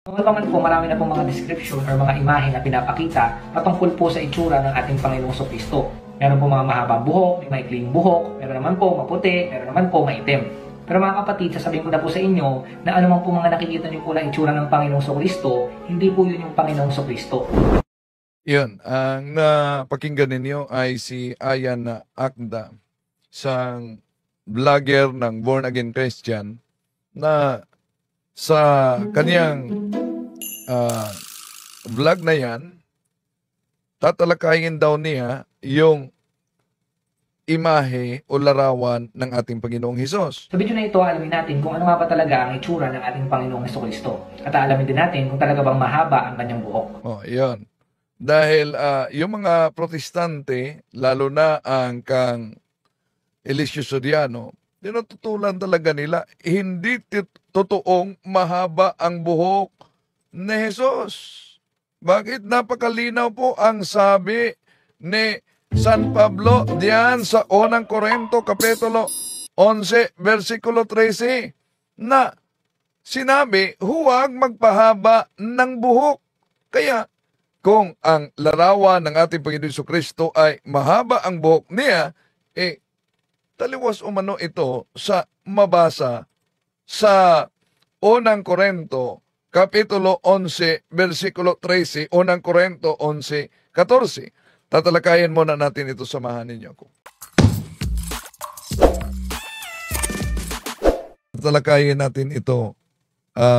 Noon pa man po, marami na pong mga description or mga imahe na pinapakita patungkol po sa itsura ng ating Panginoong Kristo. Meron po mga mahabang buhok, may maikling buhok, meron naman po maputi, meron naman po maitim. Pero mga kapatid, sasabihin ko na po sa inyo na anumang po mga nakikita niyo po na itsura ng Panginoong Kristo, hindi po yun yung Panginoong Kristo. Yun, ang napakinggan ninyo ay si Ayan Akda, isang vlogger ng Born Again Christian na sa kaniyang vlog na yan, tatalakayin daw niya yung imahe o larawan ng ating Panginoong Hesus. Sa video na ito, alamin natin kung ano nga ba talaga ang itsura ng ating Panginoong Kristo. At alamin din natin kung talaga bang mahaba ang kanyang buhok. Oh, yun. Dahil yung mga protestante, lalo na ang kang Eliseo Soriano, tinututulan talaga nila, hindi totoong mahaba ang buhok ni Jesus. Bakit? Napakalinaw po ang sabi ni San Pablo diyan sa unang Korinto, Kapitulo 11, versikulo 13, na sinabi, huwag magpahaba ng buhok. Kaya, kung ang larawan ng ating Panginoon Jesucristo ay mahaba ang buhok niya, taliwas umano ito sa mabasa sa unang Korinto, Kapitulo 11, versikulo 13, unang Korinto 11, 14. Tatalakayin muna natin ito, samahan ninyo ako. Tatalakayin natin ito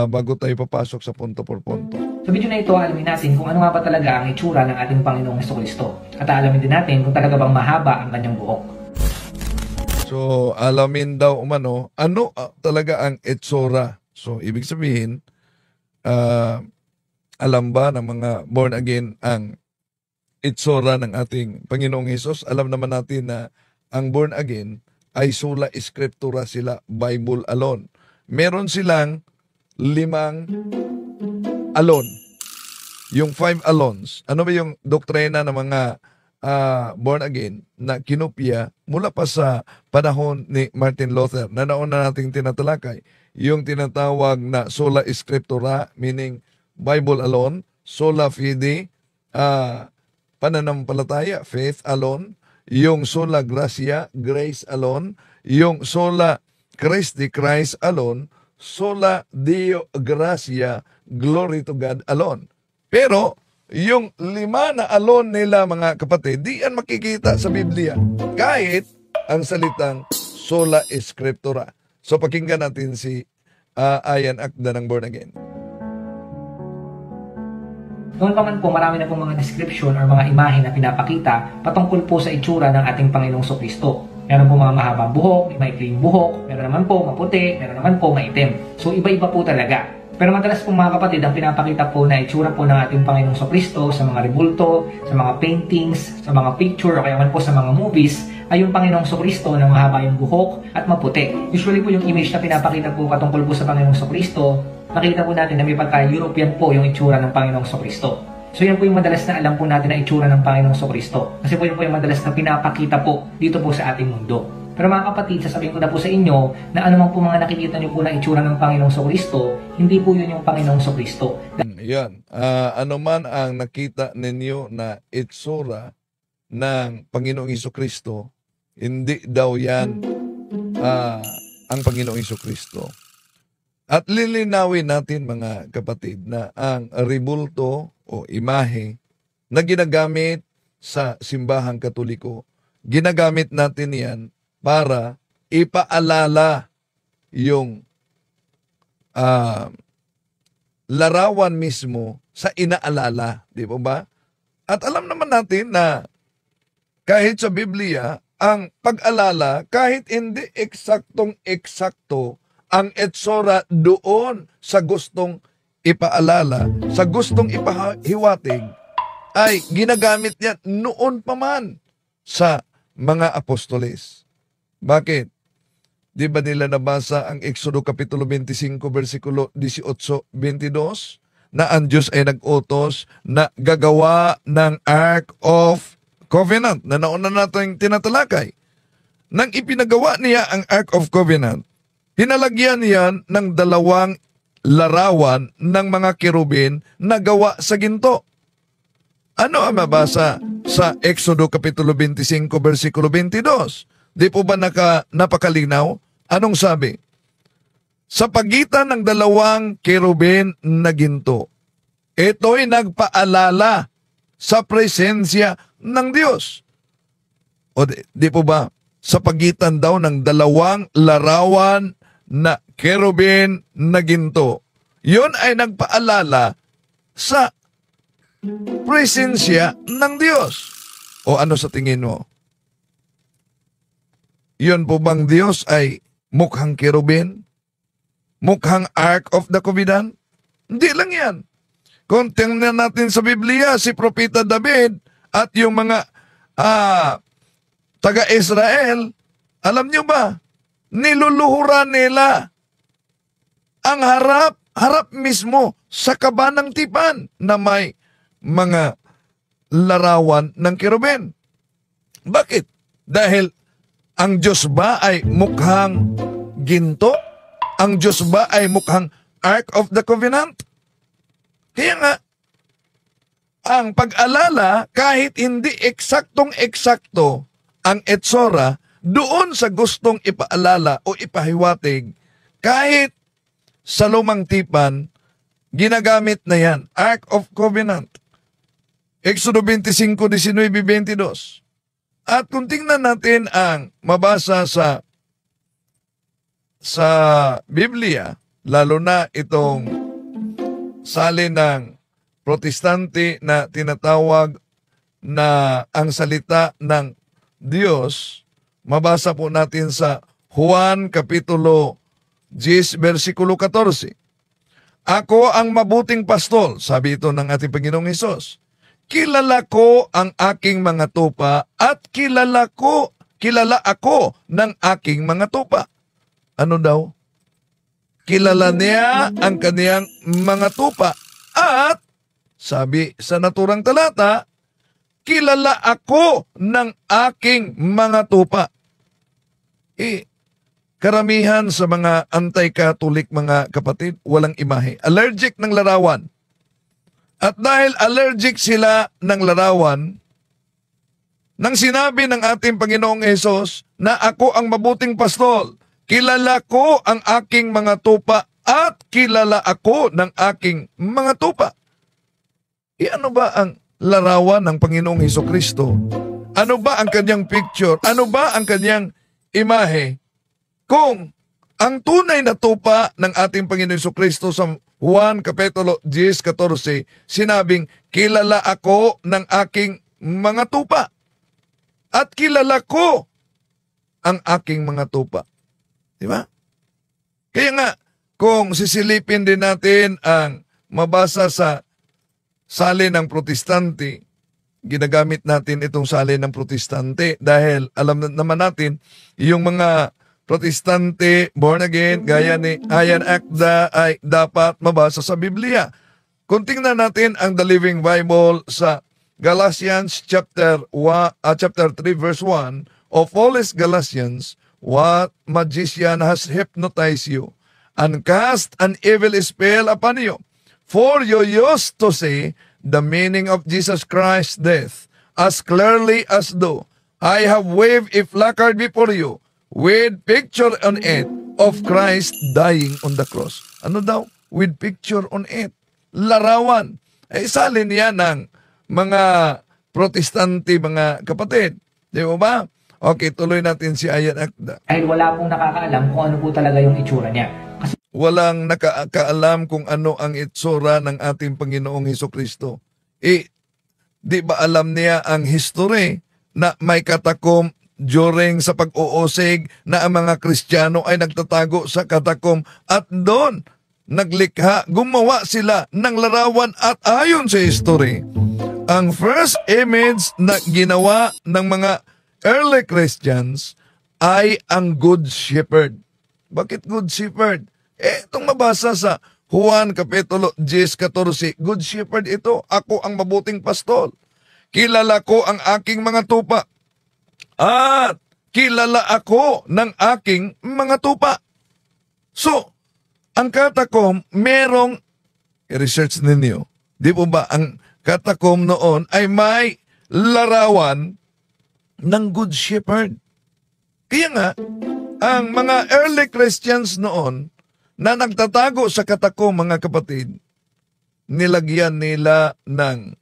bago tayo papasok sa punto por punto. Sa video na ito, alamin natin kung ano nga ba talaga ang itsura ng ating Panginoong Kristo. At alamin din natin kung talaga bang mahaba ang kanyang buhok. So, alamin daw umano, ano talaga ang itsura? So, ibig sabihin, alam ba ng mga born again ang itsura ng ating Panginoong Hesus? Alam naman natin na ang born again ay sola scriptura sila, Bible alone. Meron silang 5 alone. Yung 5 alones. Ano ba yung doktrina ng mga born again na kinopya mula pa sa panahon ni Martin Luther na nauna nating tinatalakay? Yung tinatawag na sola scriptura, meaning Bible alone, sola fide, pananampalataya, faith alone, yung sola gratia, grace alone, yung sola Christi, Christ alone, sola Deo gratia, glory to God alone. Pero yung 5 na alone nila, mga kapatid, di yan makikita sa Biblia. Kahit ang salitang sola scriptura. So pakinggan natin si Ayan Akda ng Born Again. Noon pa man po, marami na pong mga description or mga imahe na pinapakita patungkol po sa itsura ng ating Panginoong Kristo. Meron po mga mahabang buhok, may maikling buhok, meron naman po maputi, meron naman po maitim. So iba-iba po talaga. Pero madalas po mga kapatid, ang pinapakita po na itsura po ng ating Panginoong Kristo sa mga rebulto, sa mga paintings, sa mga picture, o kaya man po sa mga movies, ay yung Panginoong Kristo na mahaba yung buhok at maputi. Usually po yung image na pinapakita po patungkol po sa Panginoong Kristo, nakita po natin na may pagka-European po yung itsura ng Panginoong Kristo. So yan po yung madalas na alam po natin na itsura ng Panginoong Kristo. Kasi po yun po yung madalas na pinapakita po dito po sa ating mundo. Pero mga kapatid, sasabihin ko na po sa inyo na anumang po mga nakikita niyo po na itsura ng Panginoong Kristo, hindi po yun yung Panginoong Kristo. Yan. Ano man ang nakita ninyo na itsura ng Panginoong Kristo, hindi daw yan ang Panginoong Kristo. At lilinawin natin, mga kapatid, na ang rebulto o imahe na ginagamit sa simbahang Katoliko, ginagamit natin yan para ipaalala yung larawan mismo sa inaalala. Di ba? At alam naman natin na kahit sa Biblia, ang pag-alala, kahit hindi eksaktong-eksakto, ang etsura doon sa gustong ipaalala, sa gustong ipahiwatig, ay ginagamit yan noon pa man sa mga apostoles. Bakit? Di ba nila nabasa ang Exodo Kapitulo 25, versikulo 18-22, na ang Diyos ay nag-utos na gagawa ng Ark of Covenant, na nauna natin tinatalakay. Nang ipinagawa niya ang Ark of Covenant, hinalagyan niyan ng 2 larawan ng mga kerubin na gawa sa ginto. Ano ang mabasa sa Exodo Kapitulo 25, versikulo 22? Di po ba napakalinaw? Anong sabi? Sa pagitan ng dalawang kerubin na ginto, ito'y nagpaalala sa presensya ng Diyos. O di po ba? Sa pagitan daw ng dalawang larawan na kerubin na ginto, yun ay nagpaalala sa presensya ng Diyos. O ano sa tingin mo? Yun po bang Diyos ay mukhang kerubin? Mukhang Ark of the Covenant? Hindi lang yan. Kung tingnan natin sa Biblia, si Propeta David at yung mga taga-Israel, alam nyo ba, niluluhuran nila ang harap mismo sa kabanang tipan na may mga larawan ng kerubin. Bakit? Dahil ang Diyos ba ay mukhang ginto? Ang Diyos ba ay mukhang Ark of the Covenant? Kaya nga, ang pag-alala, kahit hindi eksaktong-eksakto ang etsura, doon sa gustong ipaalala o ipahiwatig, kahit sa lumang tipan, ginagamit na yan, Ark of Covenant. Exodo 25, 19, 22. At kung tingnan natin ang mabasa sa Biblia, lalo na itong salin ng protestante na tinatawag na ang salita ng Diyos, mabasa po natin sa Juan Kapitulo 10, versikulo 14. Ako ang mabuting pastol, sabi ito ng ating Panginoong Hesus. Kilala ko ang aking mga tupa at kilala ako ng aking mga tupa. Ano daw? Kilala niya ang kaniyang mga tupa at, sabi sa naturang talata, kilala ako ng aking mga tupa. Karamihan sa mga anti-Catholic mga kapatid, walang imahe. Allergic ng larawan. At dahil allergic sila ng larawan, nang sinabi ng ating Panginoong Hesus na ako ang mabuting pastol, kilala ko ang aking mga tupa at kilala ako ng aking mga tupa. Ano ba ang larawan ng Panginoong Hesukristo? Ano ba ang kanyang picture? Ano ba ang kanyang imahe? Kung ang tunay na tupa ng ating Panginoong Hesukristo sa Juan Kapitulo 10, 14, sinabing, kilala ako ng aking mga tupa at kilala ko ang aking mga tupa. Di ba? Kaya nga, kung sisilipin din natin ang mabasa sa salin ng protestante, ginagamit natin itong salin ng protestante dahil alam naman natin yung mga protestante, born again, gaya ni Ayan Akda ay dapat mabasa sa Biblia. Kung tingnan natin ang The Living Bible sa Galatians chapter 3 verse 1, of all is Galatians, what magician has hypnotized you and cast an evil spell upon you? For you used to say the meaning of Jesus Christ's death as clearly as though I have waved a placard before you with picture on it of Christ dying on the cross. Ano daw? With picture on it. Larawan. Salin yan ng mga protestante, mga kapatid. Di ba? Okay, tuloy natin si Ayan Akda. Dahil wala pong nakakaalam kung ano po talaga yung itsura niya. Kasi walang nakakaalam kung ano ang itsura ng ating Panginoong Hesukristo. Di ba alam niya ang history na may katakom during sa pag-uusig na ang mga Kristiyano ay nagtatago sa katakom at doon naglikha, gumawa sila ng larawan at ayon sa history, ang first image na ginawa ng mga early Christians ay ang Good Shepherd. Bakit Good Shepherd? Itong mabasa sa Juan Kapitulo 10, 14, Good Shepherd ito, ako ang mabuting pastol. Kilala ko ang aking mga tupa at kilala ako ng aking mga tupa. So, ang catacomb, merong, i-research ninyo, di po ba, ang catacomb noon ay may larawan ng Good Shepherd. Kaya nga, ang mga early Christians noon na nagtatago sa catacomb, mga kapatid, nilagyan nila ng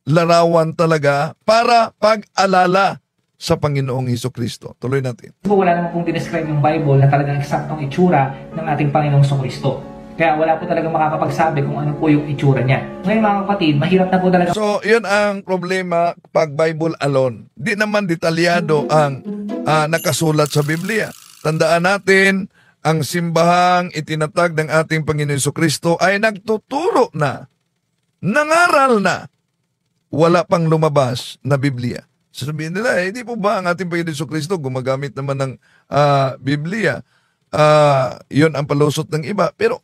larawan talaga para pag-alala sa Panginoong Hesukristo. Tuloy natin. Wala naman pong dinescribe yung Bible na talagang eksaktong itsura ng ating Panginoong Kristo. Kaya wala po talagang makakapagsabi kung ano po yung itsura niya. Ngayon mga kapatid, mahirap na po talaga. So, yun ang problema pag Bible alone. Di naman detalyado ang nakasulat sa Biblia. Tandaan natin, ang simbahang itinatag ng ating Panginoon Hesukristo ay nagtuturo na, nangaral na, wala pang lumabas na Biblia. Sasabihin nila, hindi po ba ang ating Panginoon Hesukristo gumagamit naman ng Biblia? Yun ang palusot ng iba. Pero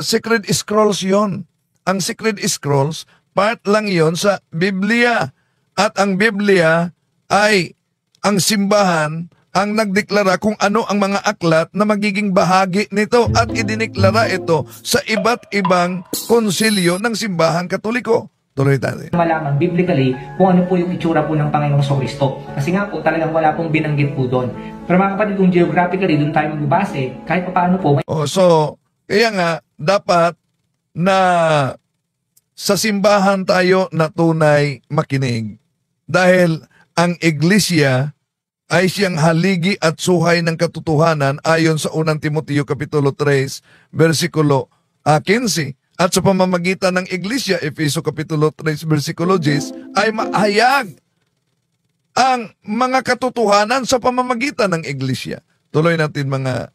Secret Scrolls yon. Ang Secret Scrolls, part lang yon sa Biblia. At ang Biblia ay ang simbahan ang nagdeklara kung ano ang mga aklat na magiging bahagi nito at idineklara ito sa iba't ibang konsilyo ng simbahang Katoliko. Tuloy tayo. Malaman biblically kung ano po yung itsura po ng Panginoong Kristo. Kasi nga po talagang wala pong binanggit po doon. Pero mga kapatid, kung geographically doon tayo magbabase, kahit paano po may... So, kaya nga, dapat na sa simbahan tayo na tunay makinig. Dahil ang iglesia ay siyang haligi at suhay ng katotohanan ayon sa 1 Timoteo Kapitulo 3, versikulo 15. At sa pamamagitan ng iglesia, Efeso Kapitulo 3, versikulo 10, ay mahayag ang mga katotohanan sa pamamagitan ng iglesia. Tuloy natin mga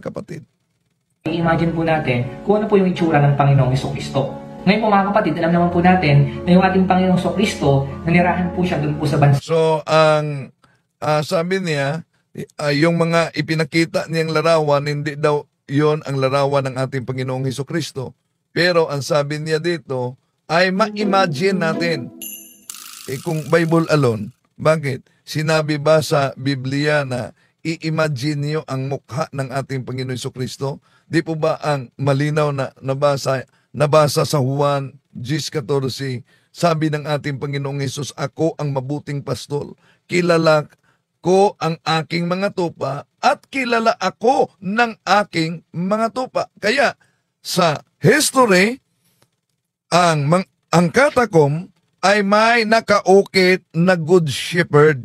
kapatid. I-imagine po natin kung ano po yung itsura ng Panginoong Kristo. Ngayon po mga kapatid, alam naman po natin na yung ating Panginoong Kristo, nanirahan po siya doon po sa bansa. So, ang sabi niya, yung mga ipinakita niyang larawan, hindi daw yon ang larawan ng ating Panginoong Hesukristo. Pero ang sabi niya dito ay ma-imagine natin. Kung Bible alone, bakit? Sinabi ba sa Biblia na i-imagine niyo ang mukha ng ating Panginoong Hesukristo? Di po ba ang malinaw na nabasa sa Juan 10:14, sabi ng ating Panginoong Hesus, ako ang mabuting pastol, kilala ko ang aking mga tupa at kilala ako ng aking mga tupa. Kaya sa history, ang catacomb ay may nakaukit na Good Shepherd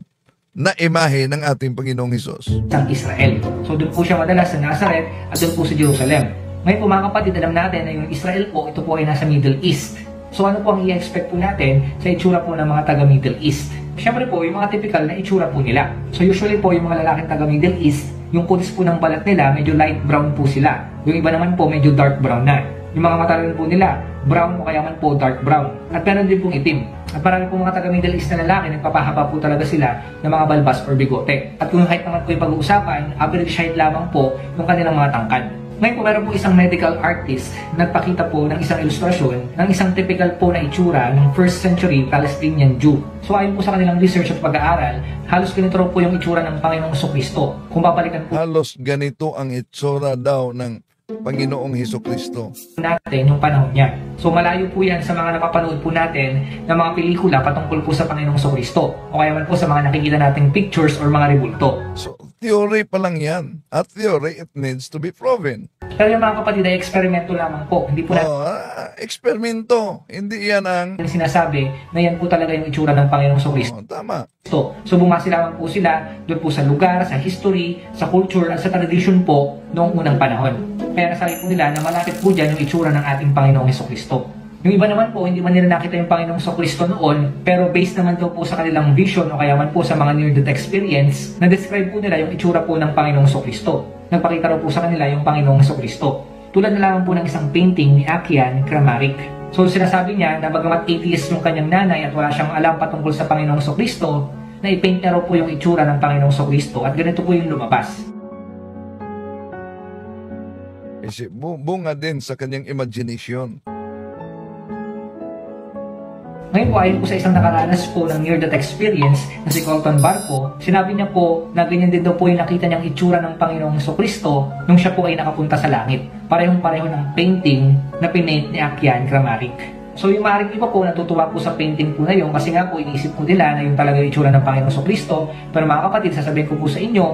na imahe ng ating Panginoong Hesus. Sa Israel. So doon po siya madalas sa Nazareth at doon po sa Jerusalem. Ngayon po mga kapatid, alam natin na yung Israel po, ito po ay nasa Middle East. So ano po ang i-expect po natin sa itsura po ng mga taga-Middle East? Siyempre po, yung mga typical na itsura po nila. So usually po, yung mga lalaking taga-Middle East, yung kutis po ng balat nila, medyo light brown po sila. Yung iba naman po, medyo dark brown na. Yung mga mata rin po nila, brown o kaya man po dark brown. At meron din pong itim. At marami po mga taga-Middle East na lalaki, nagpapahaba po talaga sila ng mga balbas or bigote. At kung yung height naman po yung pag-uusapan, average height lamang po yung kanilang mga tangkad. Ngayon po meron po isang medical artist nagpakita po ng isang ilustrasyon ng isang typical po na itsura ng 1st century Palestinian Jew. So ayon po sa kanilang research at pag-aaral, halos ganito po yung itsura ng Panginoong Kristo. Kung babalikan po halos ganito ang itsura daw ng Panginoong Hesukristo natin yung panahon niya. So malayo po yan sa mga napapanood po natin ng mga pelikula patungkol po sa Panginoong Kristo o kaya man po sa mga nakikita nating pictures or mga rebulto. So theory pa lang yan. At theory, it needs to be proven. Pero yung mga kapatid ay eksperimento lamang po. Hindi po eksperimento. Hindi yan ang sinasabi na yan po talaga yung itsura ng Panginoong Kristo. Tama. So bumase lamang po sila doon po sa lugar, sa history, sa culture, at sa tradition po noong unang panahon. Kaya nasabi po nila na malapit po dyan yung itsura ng ating Panginoong Kristo. Yung iba naman po, hindi man nila nakita yung Panginoong Kristo noon, pero based naman daw po sa kanilang vision o kaya man po sa mga near-death experience, na-describe po nila yung itsura po ng Panginoong Kristo. Nagpakita raw po sa kanila yung Panginoong Kristo. Tulad na lamang po ng isang painting ni Akian Kramaric. So sinasabi niya na bagamat atheist yung kanyang nanay at wala siyang alam patungkol sa Panginoong Kristo, na i-paint na raw po yung itsura ng Panginoong Kristo at ganito po yung lumabas. Kasi bunga din sa kanyang imagination. Ngayon po, ayon po sa isang nakaranas po ng near-death experience na si Colton Barco, sinabi niya po na ganyan din daw po yung nakita niyang itsura ng Panginoong Jesucristo nung siya po ay nakapunta sa langit. Parehong-pareho ng painting na pinaint ni Akian Kramaric. So yung maaaring iba po natutuwa po sa painting po na yun kasi nga po iniisip po nila na yung talaga yung itsura ng Panginoong Jesucristo. Pero mga kapatid, sasabihin ko po sa inyo,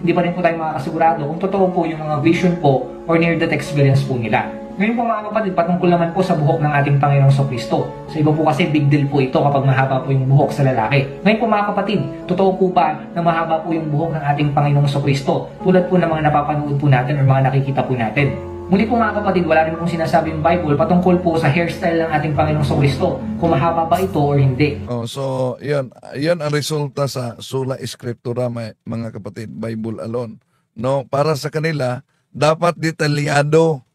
hindi pa rin po tayo makakasigurado kung totoo po yung mga vision po or near-death experience po nila. Ngayon po mga kapatid, patungkol naman po sa buhok ng ating Panginoong Jesucristo. Sa iba po kasi big deal po ito kapag mahaba po yung buhok sa lalaki. Ngayon po mga kapatid, totoo po ba na mahaba po yung buhok ng ating Panginoong Jesucristo tulad po ng mga napapanood po natin o mga nakikita po natin? Muli po mga kapatid, wala rin pong sinasabi yung Bible patungkol po sa hairstyle ng ating Panginoong Jesucristo, kung mahaba ba ito or hindi. So yan ang resulta sa Sola Scriptura, mga kapatid, Bible alone. No, para sa kanila dapat detalyado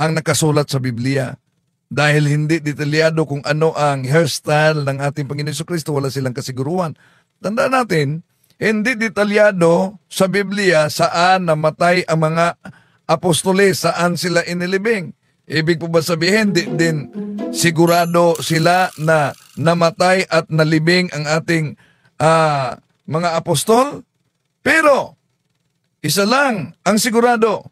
ang nakasulat sa Biblia. Dahil hindi detalyado kung ano ang hairstyle ng ating Panginoon Jesucristo, wala silang kasiguruhan. Tandaan natin, hindi detalyado sa Biblia saan namatay ang mga apostoles, saan sila inilibing. Ibig po ba sabihin, din sigurado sila na namatay at nalibing ang ating mga apostol? Pero, isa lang ang sigurado,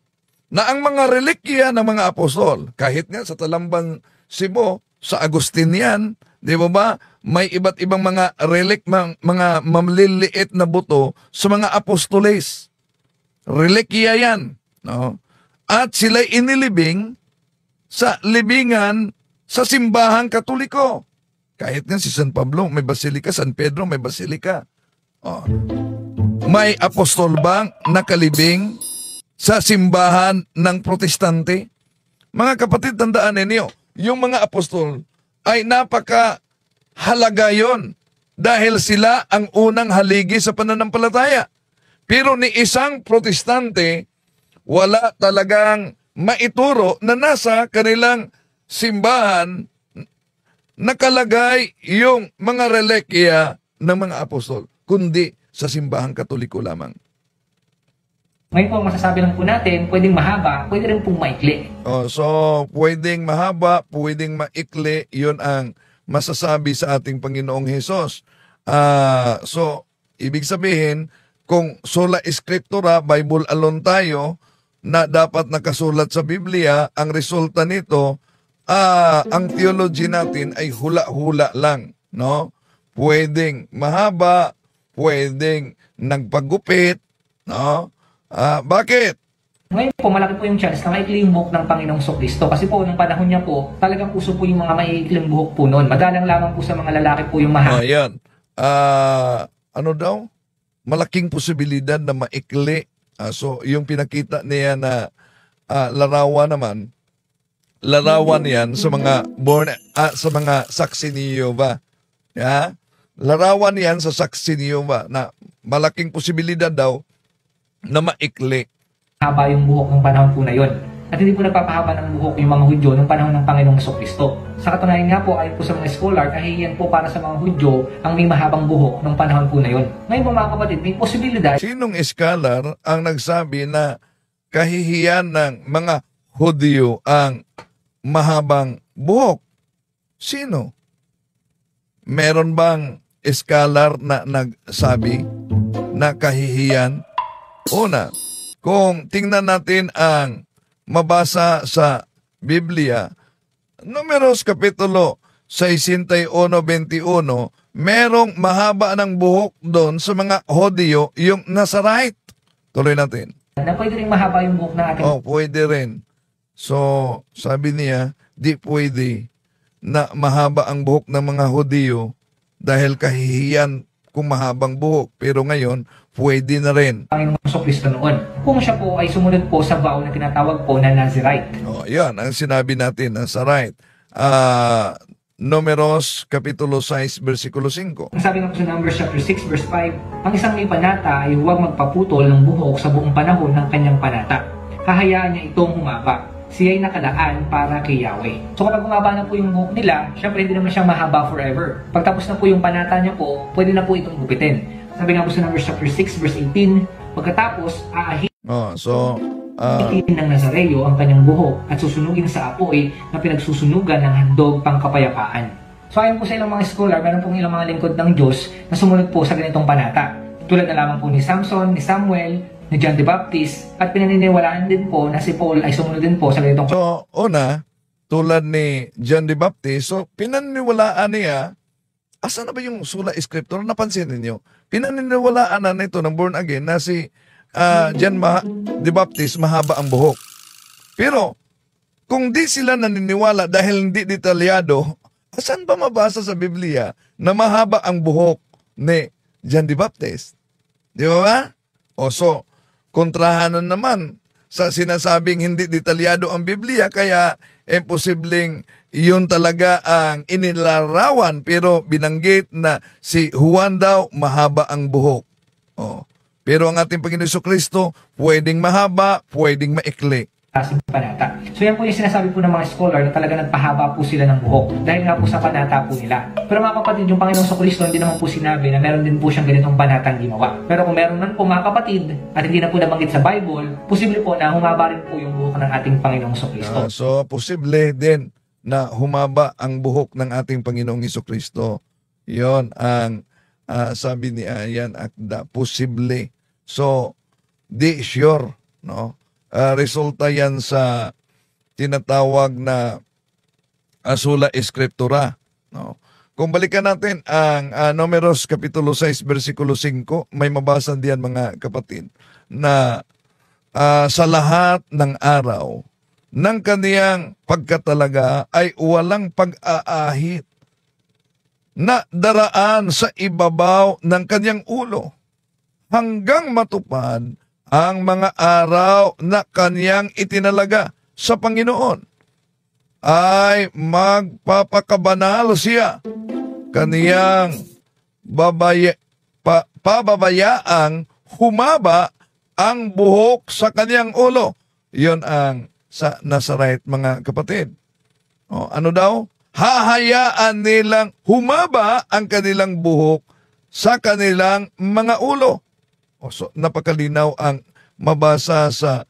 na ang mga relikya ng mga apostol, kahit nga sa Talamban Cebu, sa Agustinian, di ba may iba't ibang mga relik, mga mamliliit na buto sa mga apostoles. Relikya yan. No? At sila'y inilibing sa libingan sa simbahang Katoliko. Kahit nga si San Pablo, may basilika, San Pedro, may basilika. May apostol bang nakalibing sa simbahan ng Protestante? Mga kapatid, tandaan ninyo, yung mga apostol ay napakahalaga yon dahil sila ang unang haligi sa pananampalataya. Pero ni isang Protestante, wala talagang maituro na nasa kanilang simbahan nakalagay yung mga relikya ng mga apostol, kundi sa simbahang Katoliko lamang. Ngayon po, masasabi lang po natin, pwedeng mahaba, pwede rin pong maikli. So, pwedeng mahaba, pwedeng maikli, yun ang masasabi sa ating Panginoong Hesus. So, ibig sabihin, kung sola scriptura, Bible alone tayo, na dapat nakasulat sa Biblia, ang resulta nito, ang theology natin ay hula-hula lang. No? Pwedeng mahaba, pwedeng nagpagupit, no? Bakit? Ngayon po, malaki po yung chance na maikli yung buhok ng Panginoong Jesucristo. Kasi po, nung panahon niya po, talagang uso po yung mga maiikling buhok po noon. Madalang lamang po sa mga lalaki po yung mahaba. Ayan. Ano daw? Malaking posibilidad na maikli. So, yung pinakita niya na larawan naman, larawan yan sa mga sa mga saksi ni Jehovah. Yeah? Larawan yan sa saksi ni Jehovah na malaking posibilidad daw na maikli. Haba yung buhok ng panahon po na yon. At hindi po nagpapahaba ng buhok yung mga Hudyo ng panahon ng Panginoong Jesucristo. Sa katunayan nga po, ayon po sa mga scholar, kahihiyan po para sa mga Hudyo ang may mahabang buhok ng panahon po na yon. Ngayon po mga kapatid, may posibilidad. Sinong scholar ang nagsabi na kahihiyan ng mga Hudyo ang mahabang buhok? Sino? Meron bang scholar na nagsabi na kahihiyan? Una, kung tingnan natin ang mabasa sa Biblia, Números Kapitulo 61:21, merong mahaba ng buhok doon sa mga Hudyo, yung Nazarite. Tuloy natin. Na pwede rin mahaba yung buhok ng ating... Pwede rin. So, sabi niya, di pwede na mahaba ang buhok ng mga Hudyo dahil kahihiyan kung mahabang buhok. Pero ngayon, pwede na rin. Panginoong Jesucristo noon. Kung siya po ay sumunod po sa vow na tinatawag po na Nazirite. Yan ang sinabi natin, Nazarite. Números Kapitulo 6, versikulo 5. Ang sabi nga po sa Numbers chapter 6, verse 5, ang isang may panata ay huwag magpaputol ng buhok sa buong panahon ng kanyang panata. Hahayaan niya itong humaba. Siya ay nakalaan para kay Yahweh. So kapag humaba na po yung buhok nila, syempre hindi naman siyang mahaba forever. Pagtapos na po yung panata niya po, pwede na po itong gupitin. Sabi nga po sa Numbers chapter 6, verse 18, pagkatapos, ng Nazareo ang kanyang buhok at susunugin sa apoy na pinagsusunugan ng handog pangkapayapaan. So ayon po sa ilang mga scholar, meron pong ilang mga lingkod ng Diyos na sumunod po sa ganitong panata. Tulad na lamang po ni Samson, ni Samuel, ni John the Baptist, at pinaniniwalaan din po na si Paul ay sumunod din po sa ganitong So, una, tulad ni John the Baptist, so pinaniniwalaan niya, asan na ba yung sola scripture? Napansin ninyo? Pinaniniwalaan na nito ng born again na si John the Baptist mahaba ang buhok. Pero, kung di sila naniniwala dahil hindi detalyado, asan ba mabasa sa Biblia na mahaba ang buhok ni John the Baptist? Di ba? O so, kontrahan na naman sa sinasabing hindi detalyado ang Biblia, kaya posibleng yun talaga ang inilarawan, pero binanggit na si Juan daw mahaba ang buhok. O, pero ang ating Panginoon Jesucristo, pwedeng mahaba, pwedeng maikli. klaseng panata. So yan po yung sinasabi po ng mga scholar na talaga nagpahaba po sila ng buhok dahil nga po sa panata po nila. Pero mga kapatid, yung Panginoong Jesucristo hindi naman po sinabi na meron din po siyang ganitong panatang ginawa. Pero kung meron man po mga kapatid at hindi na po nabanggit sa Bible, posible po na humaba rin po yung buhok ng ating Panginoong Jesucristo. So posible din na humaba ang buhok ng ating Panginoong Jesucristo. Yon ang sabi ni Ayan Akda, posible. So di sure, no? Resulta yan sa tinatawag na sola escritura, no? Kung balikan natin ang Números Kapitulo 6, versikulo 5, may mabasa diyan mga kapatid, na sa lahat ng araw ng kaniyang pagkatalaga ay walang pag-aahit na daraan sa ibabaw ng kaniyang ulo hanggang matupad ang mga araw na kaniyang itinalaga sa Panginoon, ay magpapakabanal siya, kaniyang pababayaang humaba ang buhok sa kaniyang ulo. Yon ang sa Nazarite, mga kapatid. O, ano daw? Hahayaan nilang humaba ang kanilang buhok sa kanilang mga ulo. O, so, napakalinaw ang mabasa sa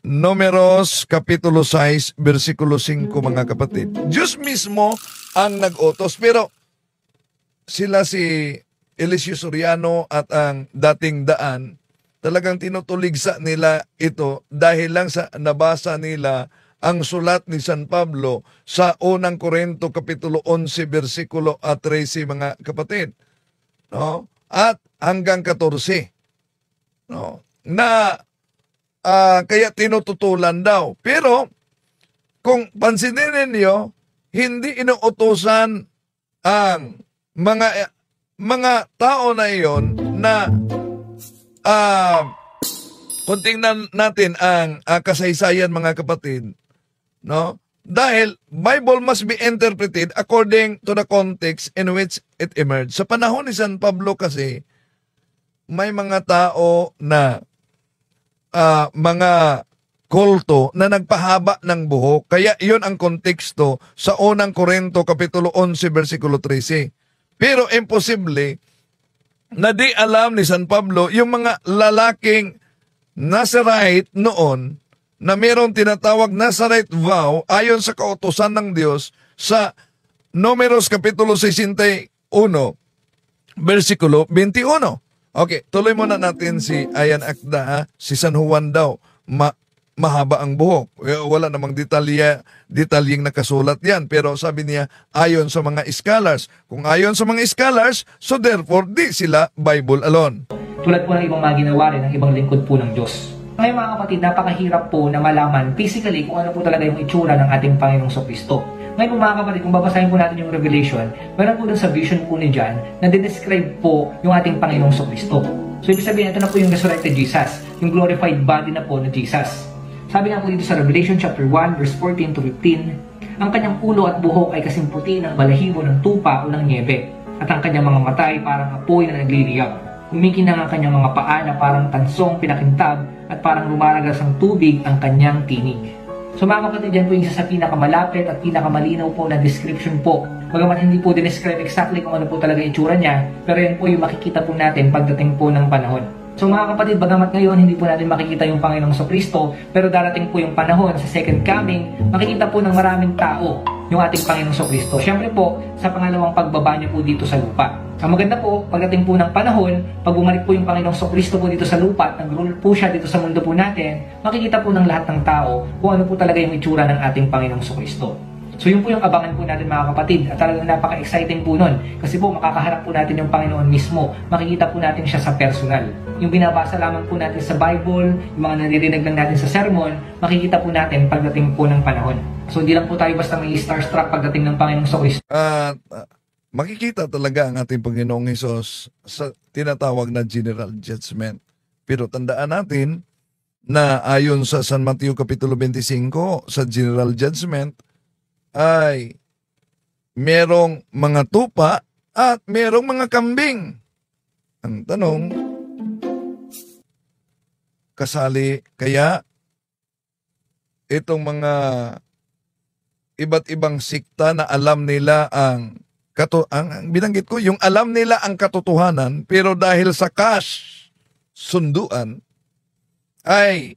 Números Kapitulo 6, versikulo 5, mga kapatid. Diyos mismo ang nag-utos, pero sila si Eliseo Soriano at ang dating daan, talagang tinutuligsa nila ito dahil lang sa nabasa nila ang sulat ni San Pablo sa unang Korinto Kapitulo 11, versikulo 13, mga kapatid. No? At hanggang 14. No? Na kaya tinututulan daw. Pero kung pansinin ninyo, hindi inuutosan ang mga tao na iyon na kung tingnan natin ang kasaysayan, mga kapatid, no? Dahil Bible must be interpreted according to the context in which it emerged. Sa panahon ni San Pablo kasi, may mga tao na mga kulto na nagpahaba ng buhok. Kaya iyon ang konteksto sa unang Korinto Kapitulo 11, versikulo 13. Pero imposible na di alam ni San Pablo yung mga lalaking Nazarite noon na mayroong tinatawag Nazarite vow ayon sa kautusan ng Diyos sa Números Kapitulo 61, versikulo 21. Okay, tuloy muna natin si Ayan Akda. Si San Juan daw, mahaba ang buhok. Wala namang detalyeng nakasulat yan. Pero sabi niya, ayon sa mga scholars. Kung ayon sa mga scholars, so therefore, di sila Bible alone. Tulad po ng ibang mga ginawa rin ng ibang lingkod po ng Diyos. Ngayon mga kapatid, napakahirap po na malaman physically kung ano po talaga yung itsura ng ating Panginoong Jesucristo. Ngayon po mga kapatid, kung babasahin po natin yung Revelation, meron po dun sa vision po ni John na describe po yung ating Panginoong Jesucristo. So ibig sabihin, ito na po yung resurrected Jesus, yung glorified body na po na Jesus. Sabi nga po dito sa Revelation chapter 1, verse 14 to 15, ang kanyang ulo at buhok ay kasing puti ng balahibo ng tupa o ng niebe, at ang kanyang mga mata ay parang apoy na nagliliyab. Kumikinang ang kanyang mga paa na parang tansong pinakintab at parang lumalagas ang tubig ang kanyang tinig. So mga kapatid, yan po yung isa sa pinakamalapit at pinakamalinaw po na description po. Bagaman hindi po describe exactly kung ano po talaga itsura niya, pero yan po yung makikita po natin pagdating po ng panahon. So mga kapatid, bagamat ngayon hindi po natin makikita yung Panginoong Jesucristo, pero darating po yung panahon sa second coming, makikita po ng maraming tao yung ating Panginoong Kristo. Siyempre po, sa pangalawang pagbaba niyo po dito sa lupa. Ang maganda po, pagdating po ng panahon, pag bumalik po yung Panginoong Kristo po dito sa lupa at nag-rule po siya dito sa mundo po natin, makikita po ng lahat ng tao kung ano po talaga yung itsura ng ating Panginoong Kristo. So yun po yung abangan po natin mga kapatid, at talagang napaka-exciting po nun kasi po makakaharap po natin yung Panginoon mismo, makikita po natin siya sa personal. Yung binabasa lamang po natin sa Bible, yung mga naririnig lang natin sa sermon, makikita po natin pagdating po ng panahon. So hindi lang po tayo basta may starstruck pagdating ng Panginoong Kristo. At makikita talaga ang ating Panginoong Hesus sa tinatawag na General Judgment. Pero tandaan natin na ayon sa San Mateo Kapitulo 25, sa General Judgment, ay merong mga tupa at merong mga kambing. Ang tanong, kasali kaya itong mga iba't ibang sikta na alam nila ang binanggit ko, yung alam nila ang katotohanan, pero dahil sa cash sunduan, ay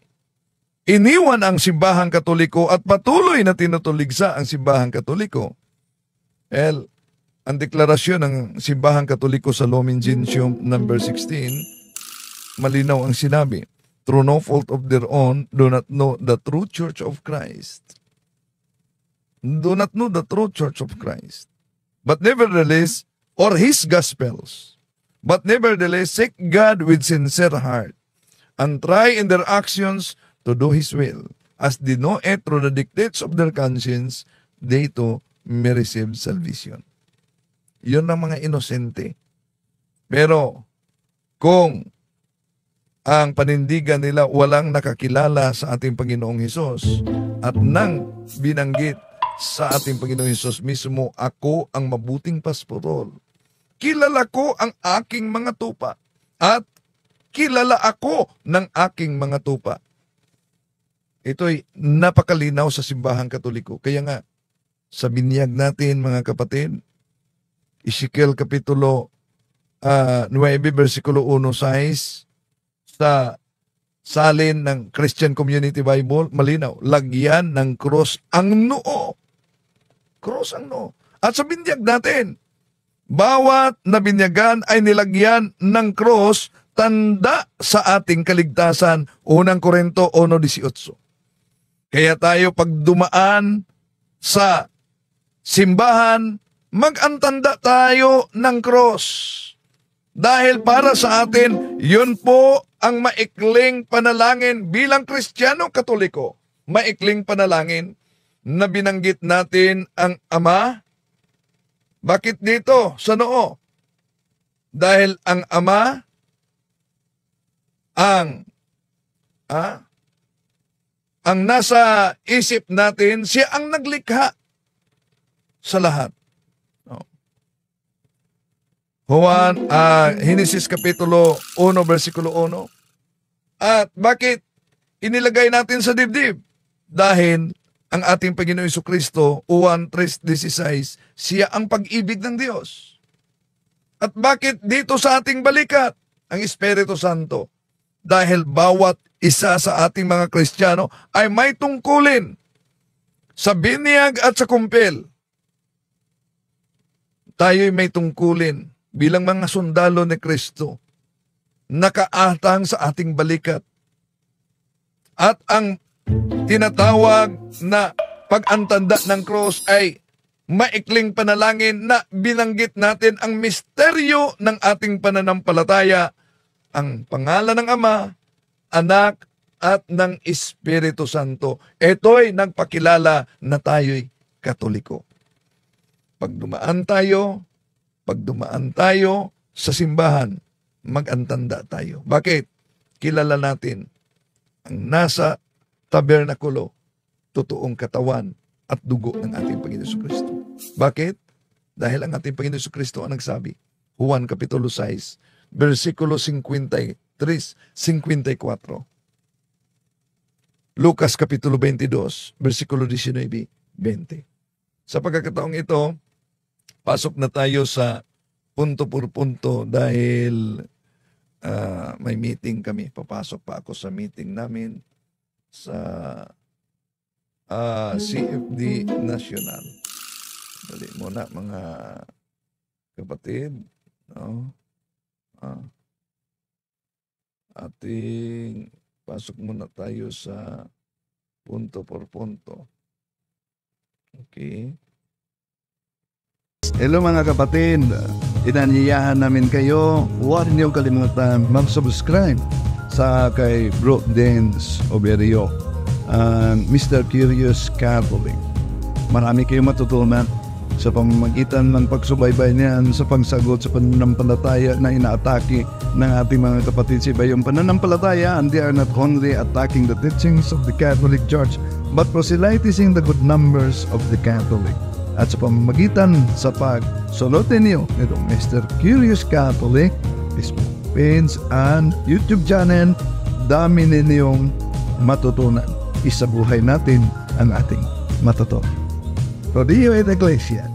iniwan ang simbahang Katoliko at patuloy na tinutuligsa ang simbahang Katoliko. Ang deklarasyon ng simbahang Katoliko sa Lumen Gentium number 16, malinaw ang sinabi, through no fault of their own, do not know the true Church of Christ. Do not know the true Church of Christ. But nevertheless, or His Gospels, but nevertheless seek God with sincere heart, and try in their actions to do His will. As they know it through the dictates of their conscience, they too may receive salvation. Yun ang mga inosente. Pero kung ang panindigan nila walang nakakilala sa ating Panginoong Hesus at nang binanggit sa ating Panginoong Hesus mismo, ako ang mabuting pastorol. Kilala ko ang aking mga tupa at kilala ako ng aking mga tupa. Ito'y napakalinaw sa simbahang Katoliko. Kaya nga, sa binyag natin mga kapatid, Ezekiel Kapitulo 9, versikulo 1-6, sa salin ng Christian Community Bible, malinaw, lagyan ng cross ang noo. Cross ang noo. At sa binyag natin, bawat nabinyagan ay nilagyan ng cross, tanda sa ating kaligtasan. 1 Korinto 1:18. Kaya tayo pag dumaan sa simbahan, mag-antanda tayo ng cross. Dahil para sa atin, yun po ang maikling panalangin bilang Kristiyano Katoliko. Maikling panalangin na binanggit natin ang Ama. Bakit dito? Sa noo. Dahil ang Ama, ang nasa isip natin, siya ang naglikha sa lahat. Henesis Kapitulo 1, versikulo 1. At bakit inilagay natin sa dibdib? Dahil ang ating Panginoong Jesucristo, 1:3-16, siya ang pag-ibig ng Diyos. At bakit dito sa ating balikat ang Espiritu Santo? Dahil bawat isa sa ating mga Kristiyano ay may tungkulin sa binyag at sa kumpel. Tayo'y may tungkulin bilang mga sundalo ni Kristo, nakaatang sa ating balikat. At ang tinatawag na pag-antanda ng cross ay maikling panalangin na binanggit natin ang misteryo ng ating pananampalataya, ang pangalan ng Ama, Anak, at ng Espiritu Santo. Ito'y nagpakilala na tayo'y Katoliko. Pag dumaan tayo sa simbahan, mag-antanda tayo. Bakit? Kilala natin ang nasa tabernakulo, totoong katawan at dugo ng ating Panginoon Kristo. Bakit? Dahil ang ating Panginoon Kristo ang nagsabi, Juan Kapitulo 6, versikulo 53-54. Lucas Kapitulo 22, versikulo 19-20. Sa pagkakataong ito, pasok na tayo sa punto por punto dahil may meeting kami. Papasok pa ako sa meeting namin sa CFD National. Dali muna mga kapatid. No? Ating pasok muna tayo sa punto por punto. Okay. Hello mga kapatid, inanyayahan namin kayo, huwag niyong kalimutan mag-subscribe sa kay Bro Dance Oberio, Mr. Curious Catholic. Marami kayong matutunan sa pamamagitan ng pagsubaybay niyan sa pagsagot sa pananampalataya na inaatake ng ating mga kapatid sa iba. Yung pananampalataya, and they are not only attacking the teachings of the Catholic Church, but proselytizing the good numbers of the Catholic. At sa pamamagitan sa pagsulotin niyo nitong Mr. Curious Catholic, Facebook page and YouTube channel, dami ninyong matutunan. Isabuhay natin ang ating matutunan. Rodeo et Iglesia.